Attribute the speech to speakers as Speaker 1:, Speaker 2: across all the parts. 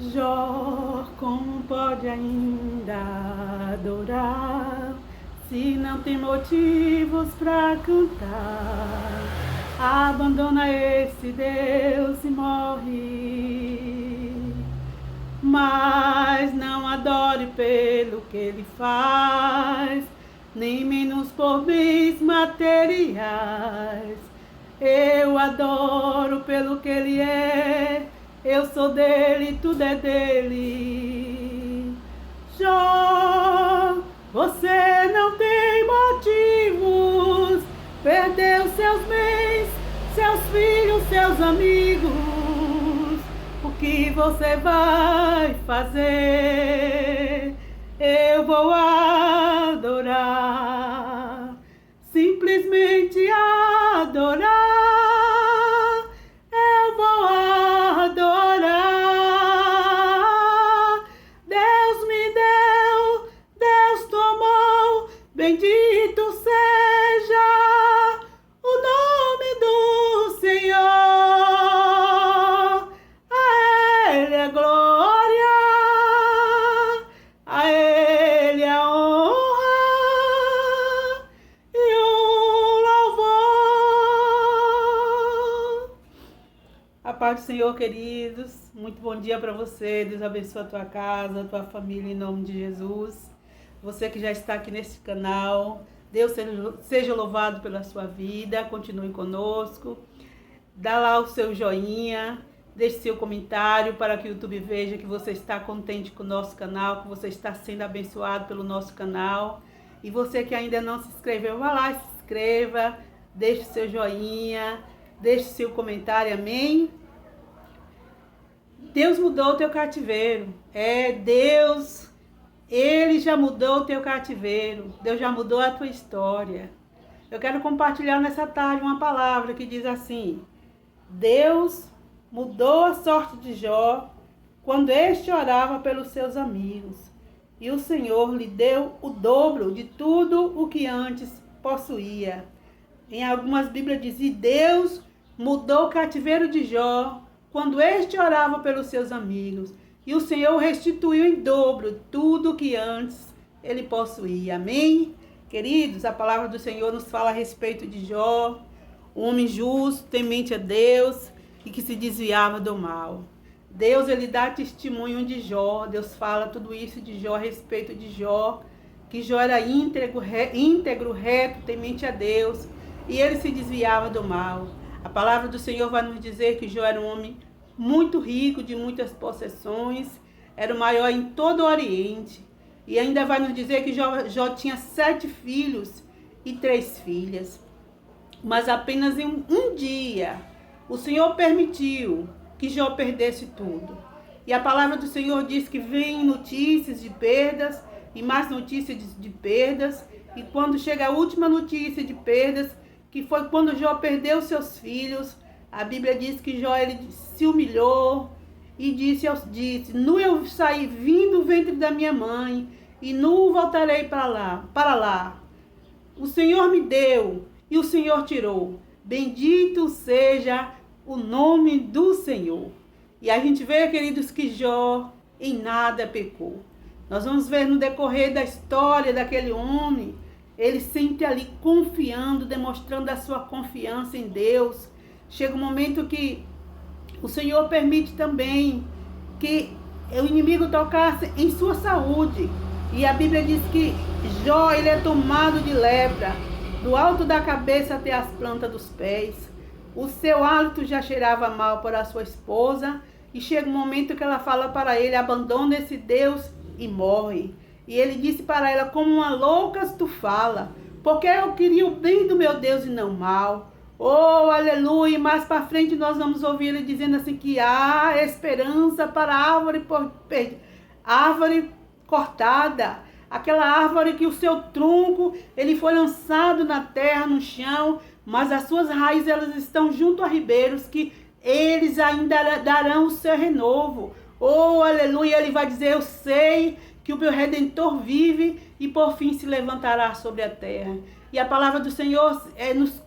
Speaker 1: Jó, como pode ainda adorar se não tem motivos para cantar? Abandona esse Deus e morre. Mas não adore pelo que ele faz, nem menos por bens materiais. Eu adoro pelo que ele é, eu sou dele, tudo é dele. Jó, você não tem motivos, perdeu seus bens, seus filhos, seus amigos. O que você vai fazer? Eu vou adorar, simplesmente adorar. Eu vou adorar. Deus me deu, Deus tomou, bendito seja o nome do Senhor. A Ele a glória, a Ele a honra e o louvor. A paz do Senhor, queridos. Muito bom dia para você. Deus abençoe a tua casa, a tua família, em nome de Jesus. Você que já está aqui nesse canal, Deus seja louvado pela sua vida. Continue conosco. Dá lá o seu joinha, deixe seu comentário para que o YouTube veja que você está contente com o nosso canal, que você está sendo abençoado pelo nosso canal. E você que ainda não se inscreveu, vá lá e se inscreva, deixe seu joinha, deixe seu comentário, amém? Deus mudou o teu cativeiro. Deus, Ele já mudou o teu cativeiro. Deus já mudou a tua história. Eu quero compartilhar nessa tarde uma palavra que diz assim: Deus mudou a sorte de Jó quando este orava pelos seus amigos. E o Senhor lhe deu o dobro de tudo o que antes possuía. Em algumas Bíblias diz: e Deus mudou o cativeiro de Jó quando este orava pelos seus amigos. E o Senhor restituiu em dobro tudo o que antes ele possuía. Amém? Queridos, a palavra do Senhor nos fala a respeito de Jó, um homem justo, temente a Deus e que se desviava do mal. Deus, ele dá testemunho de Jó. Deus fala tudo isso de Jó, a respeito de Jó, que Jó era íntegro, reto, temente a Deus, e ele se desviava do mal. A palavra do Senhor vai nos dizer que Jó era um homem muito rico, de muitas possessões, era o maior em todo o Oriente. E ainda vai nos dizer que Jó tinha 7 filhos e 3 filhas. Mas apenas em um dia, o Senhor permitiu que Jó perdesse tudo. E a palavra do Senhor diz que vem notícias de perdas e mais notícias de perdas. E quando chega a última notícia de perdas, que foi quando Jó perdeu seus filhos, a Bíblia diz que Jó ele se humilhou e disse: nu eu saí, vim do ventre da minha mãe, e nu voltarei para lá. O Senhor me deu e o Senhor tirou. Bendito seja o nome do Senhor. E a gente vê, queridos, que Jó em nada pecou. Nós vamos ver no decorrer da história daquele homem, ele sempre ali confiando, demonstrando a sua confiança em Deus. Chega um momento que o Senhor permite também que o inimigo tocasse em sua saúde. E a Bíblia diz que Jó, ele é tomado de lepra, do alto da cabeça até as plantas dos pés. O seu hálito já cheirava mal para a sua esposa. E chega um momento que ela fala para ele: abandona esse Deus e morre. E ele disse para ela: como uma louca tu fala, porque eu queria o bem do meu Deus e não mal. Oh, aleluia! Mais para frente nós vamos ouvir ele dizendo assim que há esperança para a árvore cortada. Aquela árvore que o seu tronco ele foi lançado na terra, no chão, mas as suas raízes elas estão junto a ribeiros que eles ainda darão o seu renovo. Oh, aleluia! Ele vai dizer: eu sei que o meu Redentor vive e por fim se levantará sobre a terra. E a palavra do Senhor nos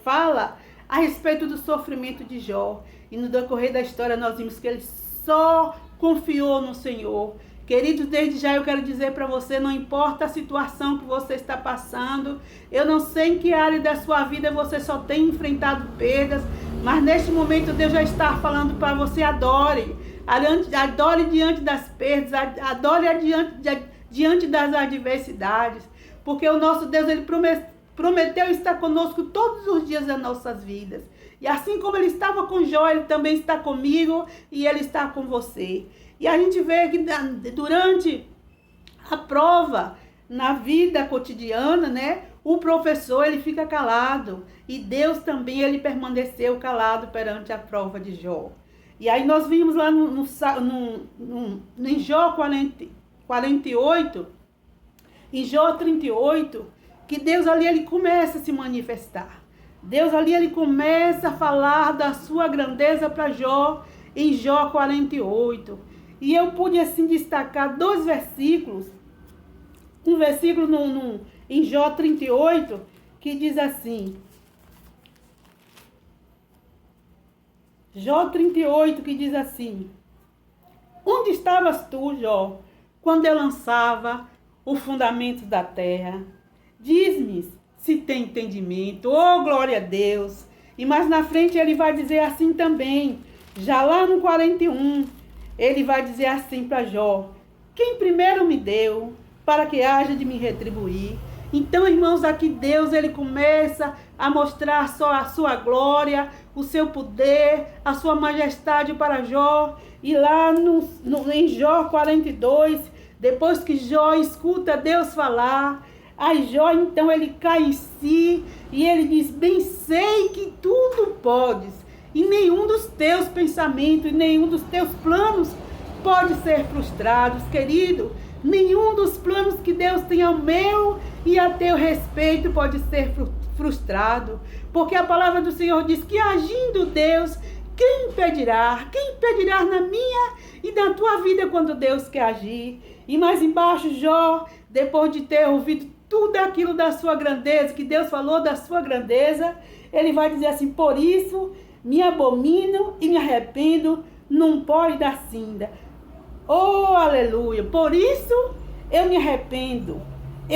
Speaker 1: fala a respeito do sofrimento de Jó. E no decorrer da história nós vimos que ele só confiou no Senhor. Queridos, desde já eu quero dizer para você, não importa a situação que você está passando, eu não sei em que área da sua vida você só tem enfrentado perdas, mas neste momento Deus já está falando para você, adore diante das perdas, adore diante das adversidades, porque o nosso Deus, Ele prometeu estar conosco todos os dias das nossas vidas. E assim como Ele estava com Jó, Ele também está comigo e Ele está com você. E a gente vê que durante a prova, na vida cotidiana, né, o professor, ele fica calado. E Deus também, ele permaneceu calado perante a prova de Jó. E aí nós vimos lá em Jó 48, em Jó 38, que Deus ali, ele começa a se manifestar. Deus ali, ele começa a falar da sua grandeza para Jó, em Jó 48. E eu pude assim destacar 2 versículos. Um versículo em Jó 38, que diz assim. Jó 38, que diz assim: onde estavas tu, Jó, quando eu lançava o fundamento da terra? Diz-me se tem entendimento. Oh, glória a Deus! E mais na frente ele vai dizer assim também, já lá no 41, ele vai dizer assim para Jó: quem primeiro me deu, para que haja de me retribuir. Então, irmãos, aqui Deus, ele começa a mostrar só a sua glória, o seu poder, a sua majestade para Jó. E lá em Jó 42, depois que Jó escuta Deus falar, aí Jó, então, ele cai em si e ele diz: bem sei que tudo podes, e nenhum dos teus pensamentos, e nenhum dos teus planos pode ser frustrado, querido. Nenhum dos planos que Deus tem ao meu e a teu respeito pode ser frustrado. Porque a palavra do Senhor diz que agindo Deus, quem impedirá? Quem impedirá na minha e na tua vida quando Deus quer agir? E mais embaixo, Jó, depois de ter ouvido tudo aquilo da sua grandeza, que Deus falou da sua grandeza, ele vai dizer assim: por isso me abomino e me arrependo num pó da cinza. Oh, aleluia! Por isso eu me arrependo.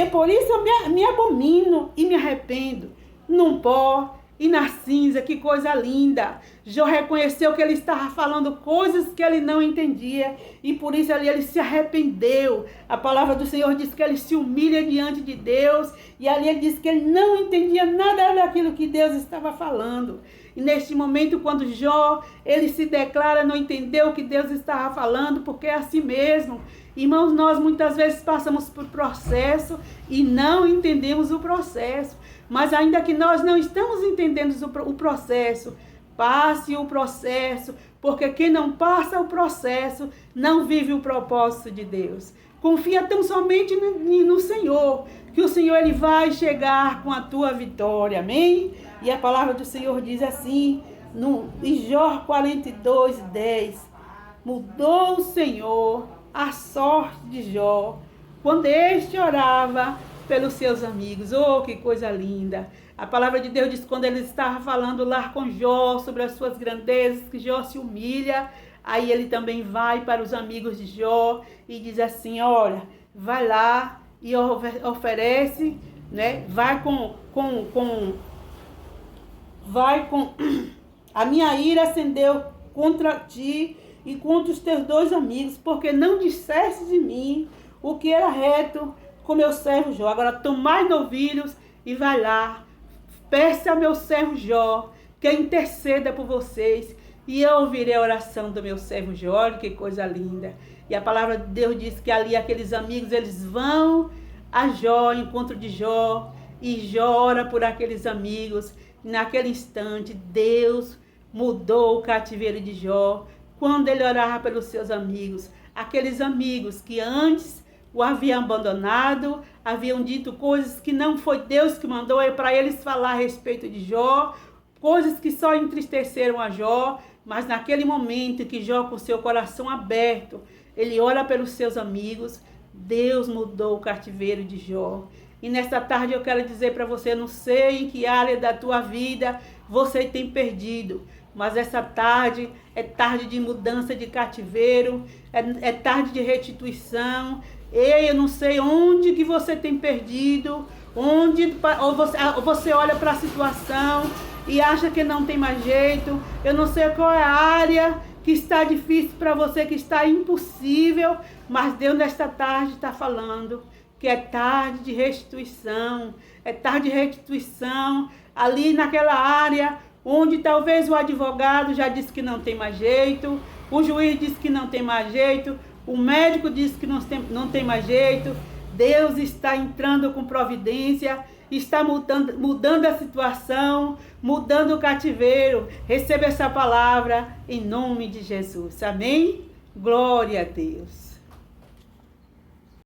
Speaker 1: Por isso eu me abomino e me arrependo num pó e na cinza. Que coisa linda! Jó reconheceu que ele estava falando coisas que ele não entendia. E por isso ali ele se arrependeu. A palavra do Senhor diz que ele se humilha diante de Deus. E ali ele diz que ele não entendia nada daquilo que Deus estava falando. E neste momento, quando Jó, ele se declara não entender o que Deus estava falando, porque é assim mesmo. Irmãos, nós muitas vezes passamos por processo e não entendemos o processo. Mas ainda que nós não estamos entendendo o processo, passe o processo, porque quem não passa o processo não vive o propósito de Deus. Confia tão somente no Senhor, que o Senhor, ele vai chegar com a tua vitória, amém? E a palavra do Senhor diz assim, em Jó 42, 10, mudou o Senhor a sorte de Jó, quando este orava pelos seus amigos. Oh, que coisa linda! A palavra de Deus diz que quando ele estava falando lá com Jó sobre as suas grandezas, que Jó se humilha, aí ele também vai para os amigos de Jó e diz assim: olha, vai lá e oferece, né? Vai com a minha ira acendeu contra ti e contra os teus 2 amigos, porque não disseste de mim o que era reto com meu servo Jó. Agora tomai novilhos e vai lá, peça ao meu servo Jó que interceda por vocês, e eu ouvirei a oração do meu servo Jó. Olha que coisa linda. E a palavra de Deus diz que ali aqueles amigos, eles vão a Jó, encontro de Jó, e Jó ora por aqueles amigos. E naquele instante, Deus mudou o cativeiro de Jó, quando ele orava pelos seus amigos. Aqueles amigos que antes o haviam abandonado, haviam dito coisas que não foi Deus que mandou para eles falar a respeito de Jó, coisas que só entristeceram a Jó. Mas naquele momento que Jó, com seu coração aberto, ele ora pelos seus amigos, Deus mudou o cativeiro de Jó. E nesta tarde eu quero dizer para você, não sei em que área da tua vida você tem perdido, mas essa tarde é tarde de mudança de cativeiro, é tarde de restituição. Ei, eu não sei onde que você tem perdido, ou você olha para a situação e acha que não tem mais jeito. Eu não sei qual é a área que está difícil para você, que está impossível, mas Deus nesta tarde está falando que é tarde de restituição, é tarde de restituição ali naquela área onde talvez o advogado já disse que não tem mais jeito, o juiz disse que não tem mais jeito, o médico disse que não tem mais jeito. Deus está entrando com providência, está mudando a situação, mudando o cativeiro. Receba essa palavra em nome de Jesus. Amém? Glória a Deus.